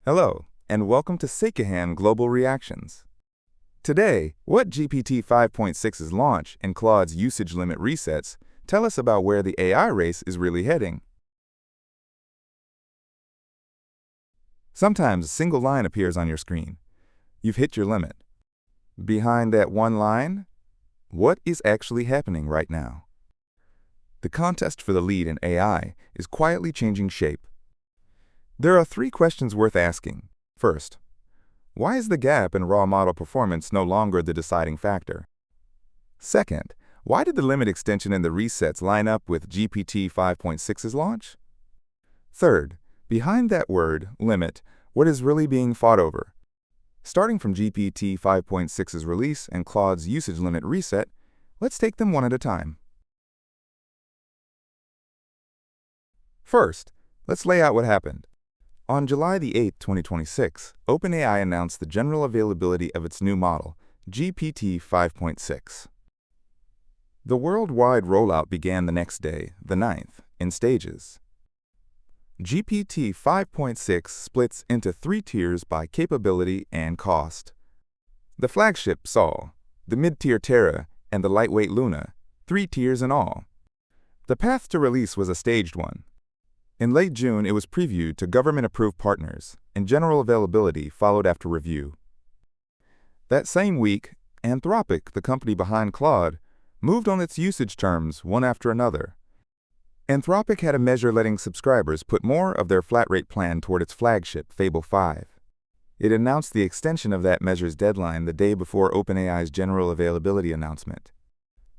Hello, and welcome to Seikahan Global Reactions. Today, what GPT-5.6's launch and Claude's usage limit resets tell us about where the AI race is really heading. Sometimes a single line appears on your screen. You've hit your limit. Behind that one line, what is actually happening right now? The contest for the lead in AI is quietly changing shape. There are three questions worth asking. First, why is the gap in raw model performance no longer the deciding factor? Second, why did the limit extension and the resets line up with GPT-5.6's launch? Third, behind that word, limit, what is really being fought over? Starting from GPT-5.6's release and Claude's usage limit reset, let's take them one at a time. First, let's lay out what happened. On July the 8th, 2026, OpenAI announced the general availability of its new model, GPT-5.6. The worldwide rollout began the next day, the 9th, in stages. GPT-5.6 splits into three tiers by capability and cost. The flagship Sol, the mid-tier Terra, and the lightweight Luna, three tiers in all. The path to release was a staged one. In late June, it was previewed to government-approved partners, and general availability followed after review. That same week, Anthropic, the company behind Claude, moved on its usage terms one after another. Anthropic had a measure letting subscribers put more of their flat-rate plan toward its flagship, Fable 5. It announced the extension of that measure's deadline the day before OpenAI's general availability announcement.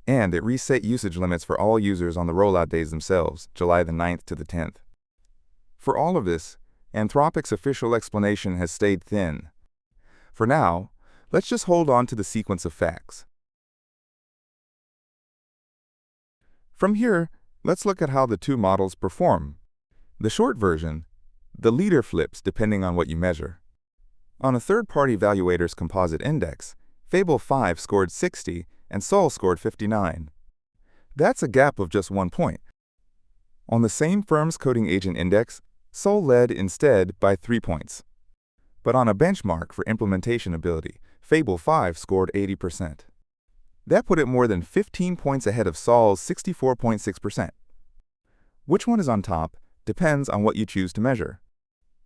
And it reset usage limits for all users on the rollout days themselves, July the 9th to the 10th. For all of this, Anthropic's official explanation has stayed thin. For now, let's just hold on to the sequence of facts. From here, let's look at how the two models perform. The short version, the leader flips depending on what you measure. On a third-party evaluator's composite index, Fable 5 scored 60 and Sol scored 59. That's a gap of just 1 point. On the same firm's coding agent index, Sol led instead by 3 points. But on a benchmark for implementation ability, Fable 5 scored 80%. That put it more than 15 points ahead of Sol's 64.6%. Which one is on top depends on what you choose to measure.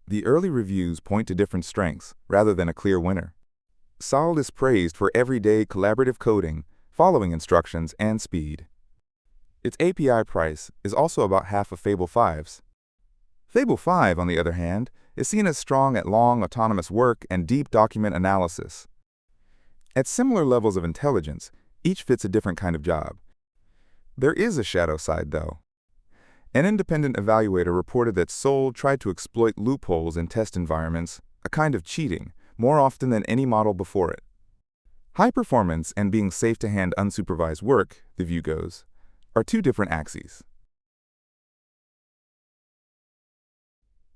The early reviews point to different strengths rather than a clear winner. Sol is praised for everyday collaborative coding, following instructions, and speed. Its API price is also about half of Fable 5's. Fable 5, on the other hand, is seen as strong at long autonomous work and deep document analysis. At similar levels of intelligence, each fits a different kind of job. There is a shadow side, though. An independent evaluator reported that Sol tried to exploit loopholes in test environments, a kind of cheating, more often than any model before it. High performance and being safe to hand unsupervised work, the view goes, are two different axes.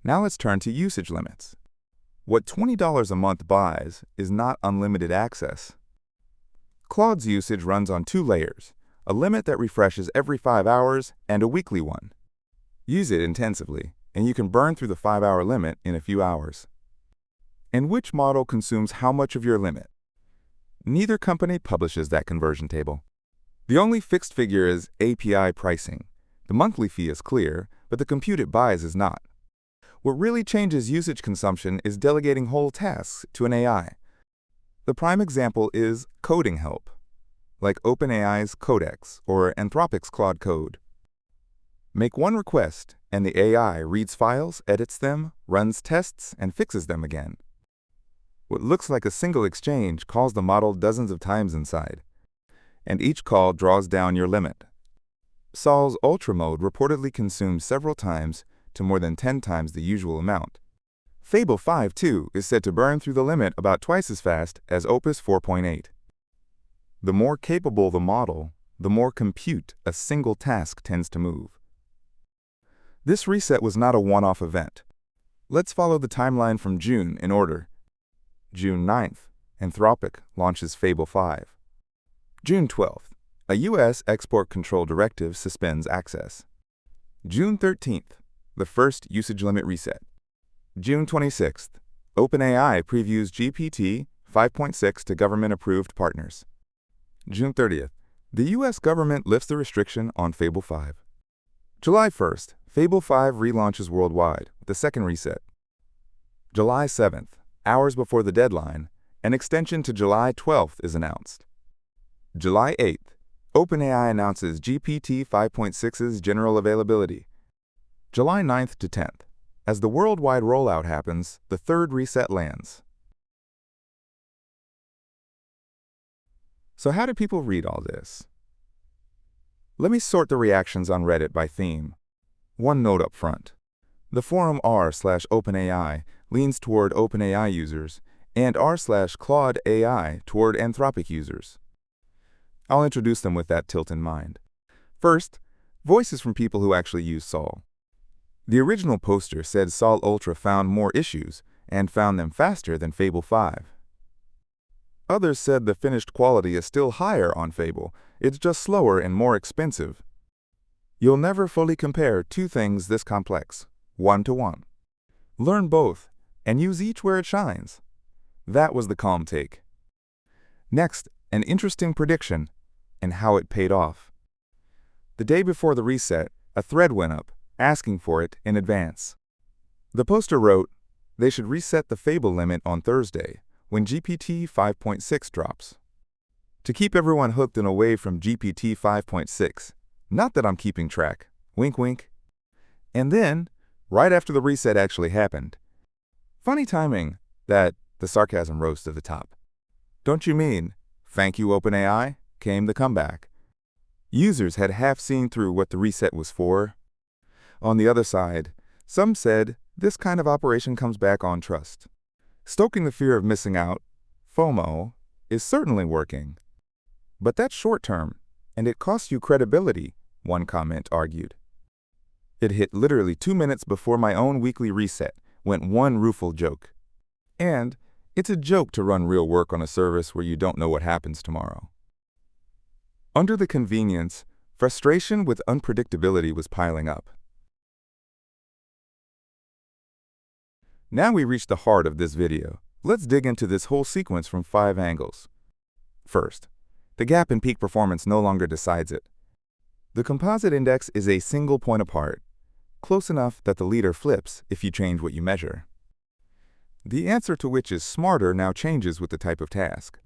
Now let's turn to usage limits. What $20 a month buys is not unlimited access. Claude's usage runs on two layers, a limit that refreshes every 5 hours and a weekly one. Use it intensively, and you can burn through the 5-hour limit in a few hours. And which model consumes how much of your limit? Neither company publishes that conversion table. The only fixed figure is API pricing. The monthly fee is clear, but the compute it buys is not. What really changes usage consumption is delegating whole tasks to an AI. The prime example is coding help, like OpenAI's Codex or Anthropic's Claude Code. Make one request, and the AI reads files, edits them, runs tests, and fixes them again. What looks like a single exchange calls the model dozens of times inside, and each call draws down your limit. Sol's Ultra mode reportedly consumes several times to more than 10 times the usual amount. Fable 5, too, is said to burn through the limit about twice as fast as Opus 4.8. The more capable the model, the more compute a single task tends to move. This reset was not a one-off event. Let's follow the timeline from June in order. June 9th, Anthropic launches Fable 5. June 12th, a U.S. export control directive suspends access. June 13th, the first usage limit reset. June 26th, OpenAI previews GPT-5.6 to government-approved partners. June 30th. The U.S. government lifts the restriction on Fable 5. July 1st. Fable 5 relaunches worldwide with a second reset. July 7th. Hours before the deadline, an extension to July 12th is announced. July 8th. OpenAI announces GPT-5.6's general availability. July 9th to 10th. As the worldwide rollout happens, the third reset lands. So how did people read all this? Let me sort the reactions on Reddit by theme. One note up front. The forum r/OpenAI leans toward OpenAI users, and r/Claude AI toward Anthropic users. I'll introduce them with that tilt in mind. First, voices from people who actually use Sol. The original poster said Sol Ultra found more issues and found them faster than Fable 5. Others said the finished quality is still higher on Fable, it's just slower and more expensive. You'll never fully compare two things this complex, one-to-one. Learn both, and use each where it shines. That was the calm take. Next, an interesting prediction, and how it paid off. The day before the reset, a thread went up, asking for it in advance. The poster wrote, they should reset the Fable limit on Thursday, when GPT 5.6 drops. To keep everyone hooked and away from GPT 5.6, not that I'm keeping track, wink wink. And then, right after the reset actually happened, funny timing that the sarcasm rose to the top. Don't you mean, thank you OpenAI, came the comeback. Users had half seen through what the reset was for. On the other side, some said this kind of operation comes back on trust. Stoking the fear of missing out, FOMO, is certainly working. But that's short-term, and it costs you credibility, one comment argued. It hit literally 2 minutes before my own weekly reset, went one rueful joke. And it's a joke to run real work on a service where you don't know what happens tomorrow. Under the convenience, frustration with unpredictability was piling up. Now we reach the heart of this video. Let's dig into this whole sequence from 5 angles. First, the gap in peak performance no longer decides it. The composite index is a single point apart, close enough that the leader flips if you change what you measure. The answer to which is smarter now changes with the type of task.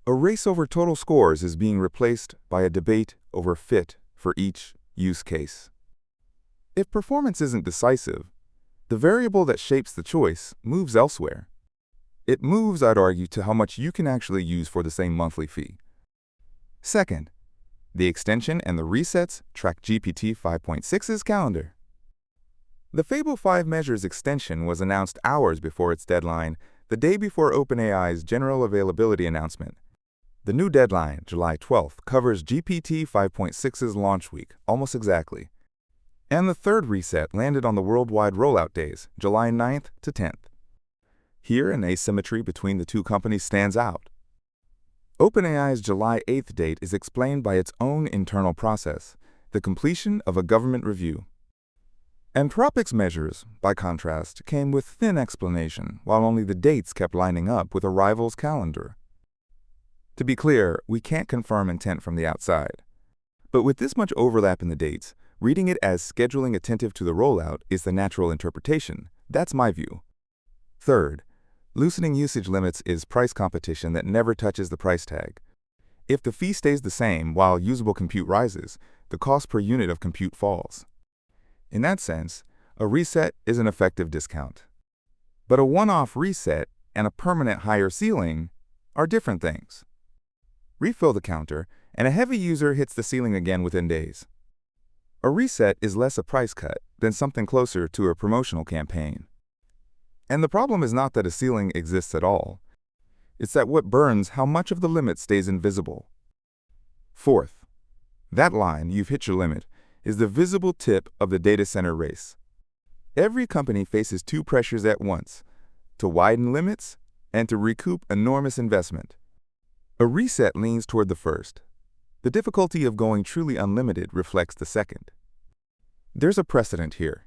A race over total scores is being replaced by a debate over fit for each use case. If performance isn't decisive, the variable that shapes the choice moves elsewhere. It moves, I'd argue, to how much you can actually use for the same monthly fee. Second, the extension and the resets track GPT 5.6's calendar. The Fable 5 measures extension was announced hours before its deadline, the day before OpenAI's general availability announcement. The new deadline, July 12th, covers GPT 5.6's launch week, almost exactly. And the third reset landed on the worldwide rollout days, July 9th to 10th. Here, an asymmetry between the two companies stands out. OpenAI's July 8th date is explained by its own internal process, the completion of a government review. Anthropic's measures, by contrast, came with thin explanation, while only the dates kept lining up with a rival's calendar. To be clear, we can't confirm intent from the outside. But with this much overlap in the dates, reading it as scheduling attentive to the rollout is the natural interpretation. That's my view. Third, loosening usage limits is price competition that never touches the price tag. If the fee stays the same while usable compute rises, the cost per unit of compute falls. In that sense, a reset is an effective discount. But a one-off reset and a permanent higher ceiling are different things. Refill the counter, and a heavy user hits the ceiling again within days. A reset is less a price cut than something closer to a promotional campaign. And the problem is not that a ceiling exists at all. It's that what burns how much of the limit stays invisible. Fourth, that line, you've hit your limit, is the visible tip of the data center race. Every company faces two pressures at once, to widen limits and to recoup enormous investment. A reset leans toward the first. The difficulty of going truly unlimited reflects the second. There's a precedent here.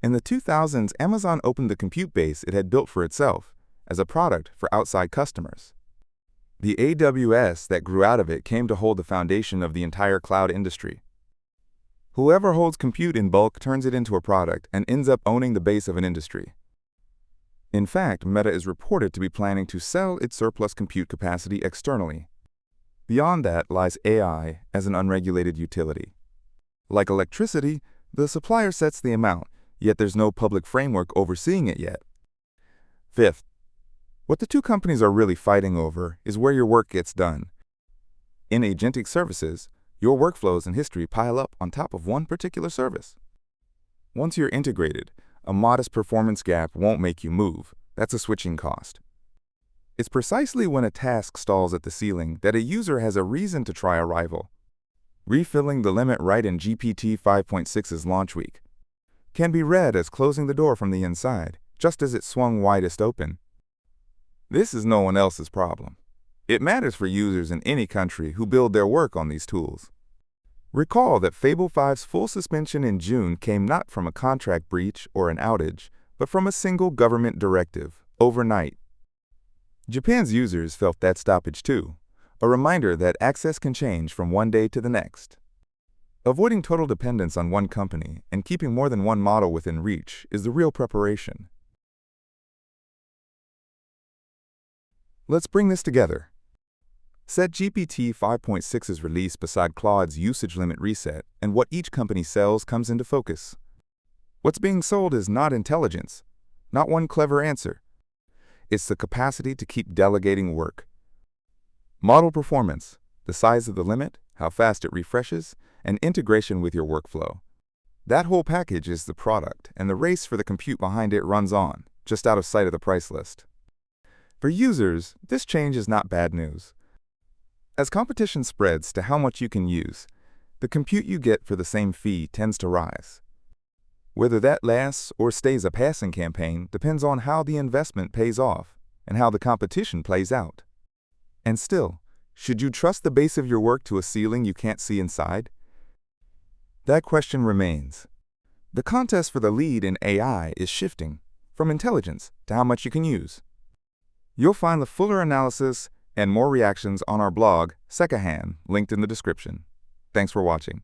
In the 2000s, Amazon opened the compute base it had built for itself as a product for outside customers. The AWS that grew out of it came to hold the foundation of the entire cloud industry. Whoever holds compute in bulk turns it into a product and ends up owning the base of an industry. In fact, Meta is reported to be planning to sell its surplus compute capacity externally. Beyond that lies AI as an unregulated utility. Like electricity, the supplier sets the amount, yet there's no public framework overseeing it yet. Fifth, what the two companies are really fighting over is where your work gets done. In agentic services, your workflows and history pile up on top of one particular service. Once you're integrated, a modest performance gap won't make you move. That's a switching cost. It's precisely when a task stalls at the ceiling that a user has a reason to try a rival. Refilling the limit right in GPT-5.6's launch week can be read as closing the door from the inside, just as it swung widest open. This is no one else's problem. It matters for users in any country who build their work on these tools. Recall that Fable 5's full suspension in June came not from a contract breach or an outage, but from a single government directive, overnight. Japan's users felt that stoppage too, a reminder that access can change from one day to the next. Avoiding total dependence on one company and keeping more than one model within reach is the real preparation. Let's bring this together. Set GPT 5.6's release beside Claude's usage limit reset, and what each company sells comes into focus. What's being sold is not intelligence, not one clever answer. It's the capacity to keep delegating work. Model performance, the size of the limit, how fast it refreshes, and integration with your workflow. That whole package is the product, and the race for the compute behind it runs on, just out of sight of the price list. For users, this change is not bad news. As competition spreads to how much you can use, the compute you get for the same fee tends to rise. Whether that lasts or stays a passing campaign depends on how the investment pays off and how the competition plays out. And still, should you trust the base of your work to a ceiling you can't see inside? That question remains. The contest for the lead in AI is shifting from intelligence to how much you can use. You'll find the fuller analysis and more reactions on our blog, Secondhand, linked in the description. Thanks for watching.